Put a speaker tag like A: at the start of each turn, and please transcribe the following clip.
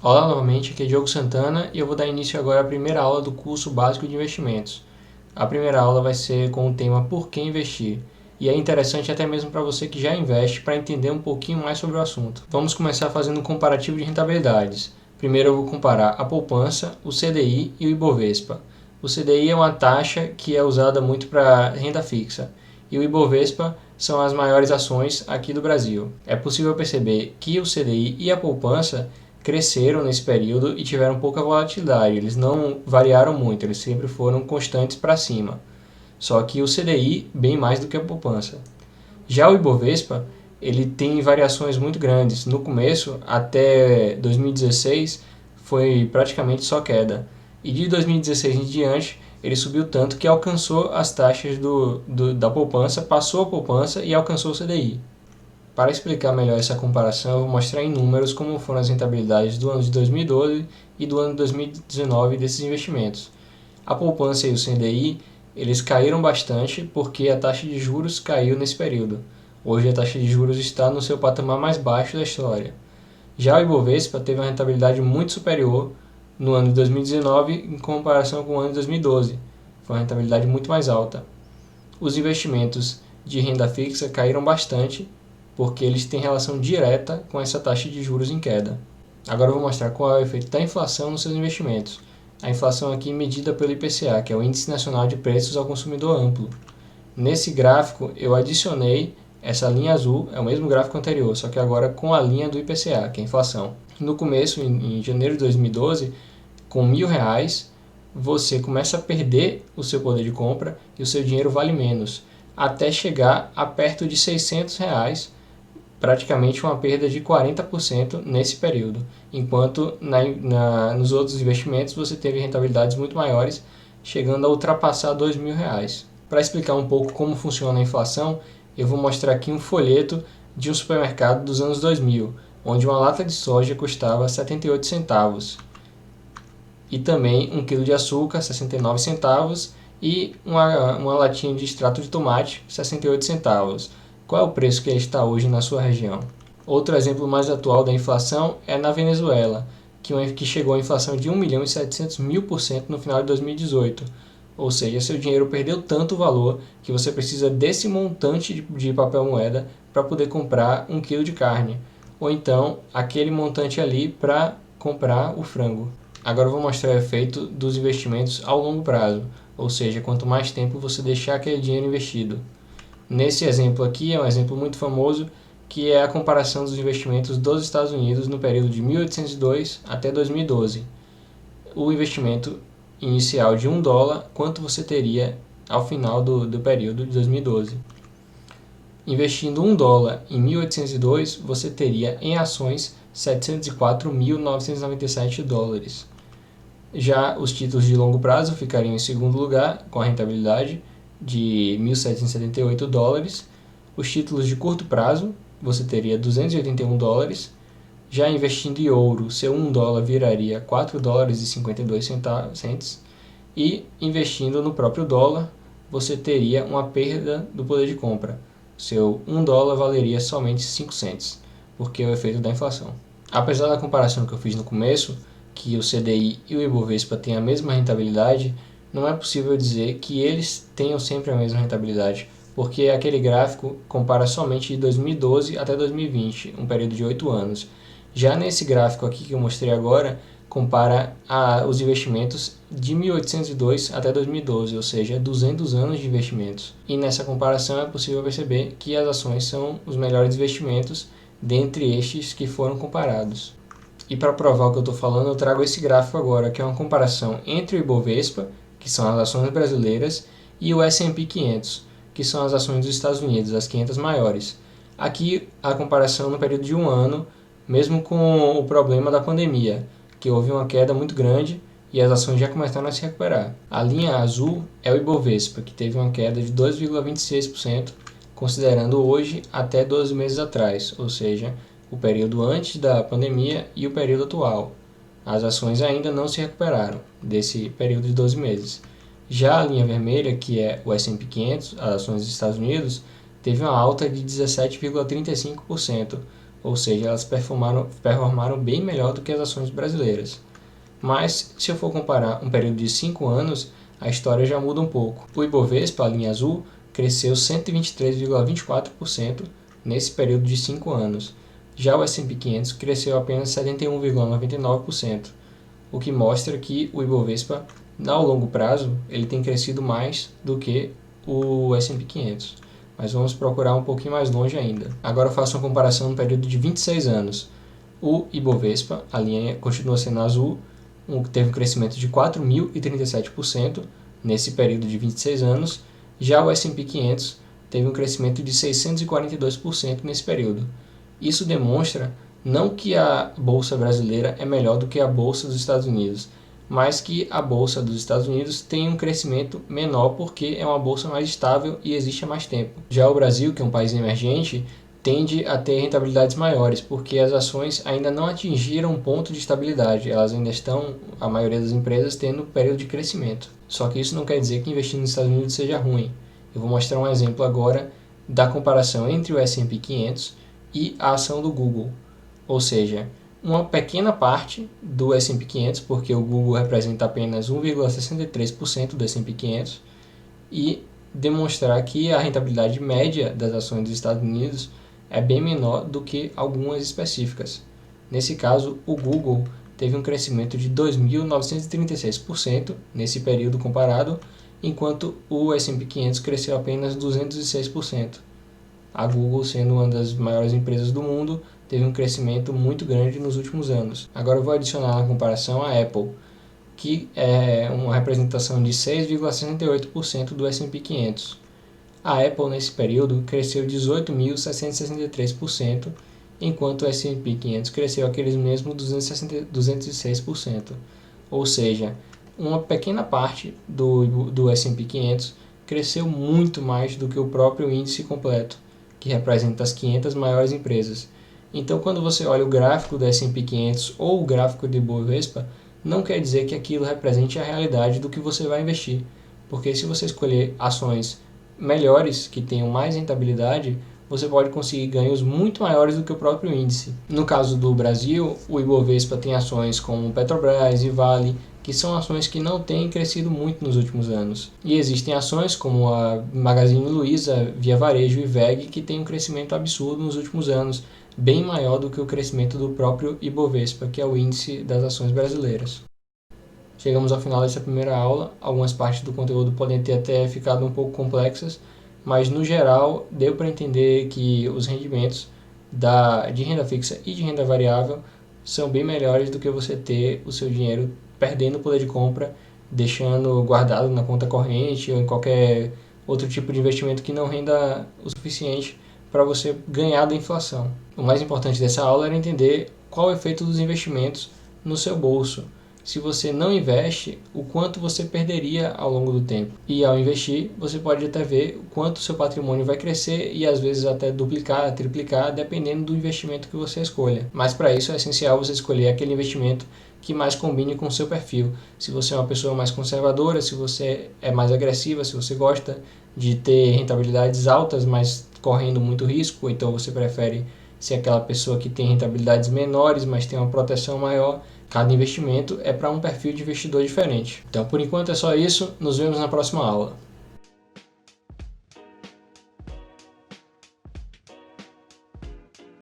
A: Olá novamente, aqui é Diogo Santana e eu vou dar início agora à primeira aula do curso básico de investimentos. A primeira aula vai ser com o tema Por que investir? E é interessante até mesmo para você que já investe para entender um pouquinho mais sobre o assunto. Vamos começar fazendo um comparativo de rentabilidades. Primeiro eu vou comparar a poupança, o CDI e o Ibovespa. O CDI é uma taxa que é usada muito para renda fixa e o Ibovespa são as maiores ações aqui do Brasil. É possível perceber que o CDI e a poupança cresceram nesse período e tiveram pouca volatilidade, eles não variaram muito, eles sempre foram constantes para cima. Só que o CDI bem mais do que a poupança. Já o Ibovespa, ele tem variações muito grandes. No começo, até 2016, foi praticamente só queda. E de 2016 em diante, ele subiu tanto que alcançou as taxas da poupança, passou a poupança e alcançou o CDI. Para explicar melhor essa comparação, eu vou mostrar em números como foram as rentabilidades do ano de 2012 e do ano de 2019 desses investimentos. A poupança e o CDI, eles caíram bastante porque a taxa de juros caiu nesse período. Hoje a taxa de juros está no seu patamar mais baixo da história. Já o Ibovespa teve uma rentabilidade muito superior no ano de 2019 em comparação com o ano de 2012. Foi uma rentabilidade muito mais alta. Os investimentos de renda fixa caíram bastante porque eles têm relação direta com essa taxa de juros em queda. Agora eu vou mostrar qual é o efeito da inflação nos seus investimentos. A inflação aqui medida pelo IPCA, que é o Índice Nacional de Preços ao Consumidor Amplo. Nesse gráfico eu adicionei essa linha azul, é o mesmo gráfico anterior, só que agora com a linha do IPCA, que é a inflação. No começo, em janeiro de 2012, com R$1.000, você começa a perder o seu poder de compra e o seu dinheiro vale menos, até chegar a perto de R$600, praticamente uma perda de 40% nesse período, enquanto nos outros investimentos você teve rentabilidades muito maiores, chegando a ultrapassar R$2.000. Para explicar um pouco como funciona a inflação, eu vou mostrar aqui um folheto de um supermercado dos anos 2000, onde uma lata de soja custava 78 centavos, e também 1 kg de açúcar, 69 centavos, e uma latinha de extrato de tomate, 68 centavos. Qual é o preço que ele está hoje na sua região? Outro exemplo mais atual da inflação é na Venezuela, que chegou a inflação de 1.700.000% no final de 2018. Ou seja, seu dinheiro perdeu tanto valor que você precisa desse montante de papel moeda para poder comprar 1 kg de carne. Ou então, aquele montante ali para comprar o frango. Agora eu vou mostrar o efeito dos investimentos ao longo prazo, ou seja, quanto mais tempo você deixar aquele dinheiro investido. Nesse exemplo aqui é um exemplo muito famoso, que é a comparação dos investimentos dos Estados Unidos no período de 1802 até 2012. O investimento inicial de $1, quanto você teria ao final do período de 2012. Investindo $1 em 1802, você teria em ações 704.997 dólares. Já os títulos de longo prazo ficariam em segundo lugar, com a rentabilidade de 1.778 dólares. Os títulos de curto prazo, você teria 281 dólares. Já investindo em ouro, seu $1 viraria 4 dólares e 52 centavos. E investindo no próprio dólar, você teria uma perda do poder de compra. Seu $1 valeria somente 5 cents, porque é o efeito da inflação. Apesar da comparação que eu fiz no começo, que o CDI e o Ibovespa têm a mesma rentabilidade, não é possível dizer que eles tenham sempre a mesma rentabilidade, porque aquele gráfico compara somente de 2012 até 2020, um período de 8 anos. Já nesse gráfico aqui que eu mostrei agora, compara os investimentos de 1802 até 2012, ou seja, 200 anos de investimentos. E nessa comparação é possível perceber que as ações são os melhores investimentos dentre estes que foram comparados. E para provar o que eu estou falando, eu trago esse gráfico agora, que é uma comparação entre o Ibovespa, que são as ações brasileiras, e o S&P 500, que são as ações dos Estados Unidos, as 500 maiores. Aqui a comparação no período de um ano, mesmo com o problema da pandemia, que houve uma queda muito grande e as ações já começaram a se recuperar. A linha azul é o Ibovespa, que teve uma queda de 2,26%, considerando hoje até 12 meses atrás, ou seja, o período antes da pandemia e o período atual. As ações ainda não se recuperaram desse período de 12 meses. Já a linha vermelha, que é o S&P 500, as ações dos Estados Unidos, teve uma alta de 17,35%, ou seja, elas performaram bem melhor do que as ações brasileiras. Mas, se eu for comparar um período de 5 anos, a história já muda um pouco. O Ibovespa, a linha azul, cresceu 123,24% nesse período de 5 anos. Já o S&P 500 cresceu apenas 71,99%, o que mostra que o Ibovespa, ao longo prazo, ele tem crescido mais do que o S&P 500. Mas vamos procurar um pouquinho mais longe ainda. Agora eu faço uma comparação no período de 26 anos. O Ibovespa, a linha continua sendo azul, teve um crescimento de 4.037% nesse período de 26 anos. Já o S&P 500 teve um crescimento de 642% nesse período. Isso demonstra não que a bolsa brasileira é melhor do que a bolsa dos Estados Unidos, mas que a bolsa dos Estados Unidos tem um crescimento menor porque é uma bolsa mais estável e existe há mais tempo. Já o Brasil, que é um país emergente, tende a ter rentabilidades maiores, porque as ações ainda não atingiram um ponto de estabilidade, elas ainda estão, a maioria das empresas, tendo um período de crescimento. Só que isso não quer dizer que investir nos Estados Unidos seja ruim. Eu vou mostrar um exemplo agora da comparação entre o S&P 500 e a ação do Google. Ou seja, uma pequena parte do S&P 500, porque o Google representa apenas 1,63% do S&P 500, e demonstrar que a rentabilidade média das ações dos Estados Unidos é bem menor do que algumas específicas. Nesse caso, o Google teve um crescimento de 2.936% nesse período comparado, enquanto o S&P 500 cresceu apenas 206%. A Google, sendo uma das maiores empresas do mundo, teve um crescimento muito grande nos últimos anos. Agora eu vou adicionar na comparação a Apple, que é uma representação de 6,68% do S&P 500. A Apple, nesse período, cresceu 18.663%, enquanto o S&P 500 cresceu aqueles mesmos 206%. Ou seja, uma pequena parte do S&P 500 cresceu muito mais do que o próprio índice completo, que representa as 500 maiores empresas. Então, quando você olha o gráfico do S&P 500 ou o gráfico do Ibovespa, não quer dizer que aquilo represente a realidade do que você vai investir. Porque se você escolher ações melhores, que tenham mais rentabilidade, você pode conseguir ganhos muito maiores do que o próprio índice. No caso do Brasil, o Ibovespa tem ações como Petrobras e Vale, que são ações que não têm crescido muito nos últimos anos. E existem ações como a Magazine Luiza, Via Varejo e VEG, que têm um crescimento absurdo nos últimos anos, bem maior do que o crescimento do próprio Ibovespa, que é o índice das ações brasileiras. Chegamos ao final dessa primeira aula. Algumas partes do conteúdo podem ter até ficado um pouco complexas, mas no geral deu para entender que os rendimentos de renda fixa e de renda variável são bem melhores do que você ter o seu dinheiro perdendo o poder de compra, deixando guardado na conta corrente ou em qualquer outro tipo de investimento que não renda o suficiente para você ganhar da inflação. O mais importante dessa aula era entender qual é o efeito dos investimentos no seu bolso. Se você não investe, o quanto você perderia ao longo do tempo. E ao investir, você pode até ver o quanto o seu patrimônio vai crescer e às vezes até duplicar, triplicar, dependendo do investimento que você escolha. Mas para isso é essencial você escolher aquele investimento que mais combine com o seu perfil. Se você é uma pessoa mais conservadora, se você é mais agressiva, se você gosta de ter rentabilidades altas, mas correndo muito risco, então você prefere ser aquela pessoa que tem rentabilidades menores, mas tem uma proteção maior. Cada investimento é para um perfil de investidor diferente. Então, por enquanto é só isso. Nos vemos na próxima aula.